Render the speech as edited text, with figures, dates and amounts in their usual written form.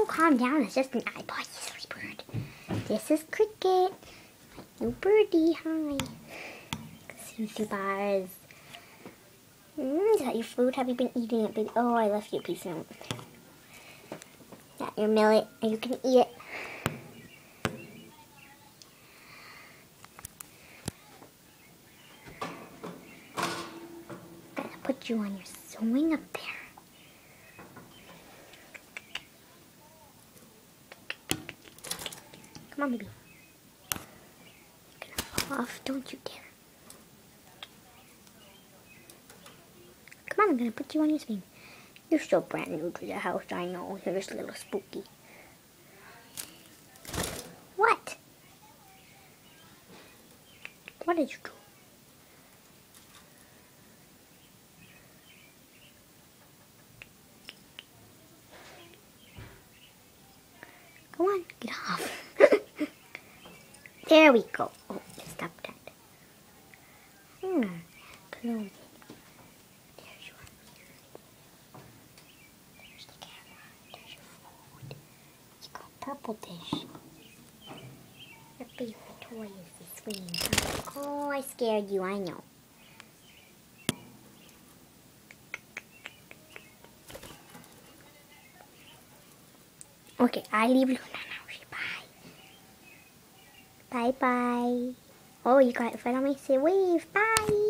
Oh, calm down. It's just an iPod, you silly bird. This is Cricket. New birdie. Hi. Sushi bars. Is that your food? Have you been eating it, baby? Oh, I left you a piece of it. Got your millet. And you can eat it. Gotta put you on your swing up there. Come on, baby. You're gonna fall off. Don't you dare. Come on, I'm gonna put you on your swing. You're still brand new to the house, I know. You're just a little spooky. What? What did you do? Come on, get off. There we go. Oh, stop that. Close it. There you are. There's the camera. There's your food. It's called Purple Dish. Your favorite toy is the swing. Oh, I scared you, I know. Okay, I leave Luna now. Bye. Bye-bye. Oh, you got it right on me. Say wave. Bye.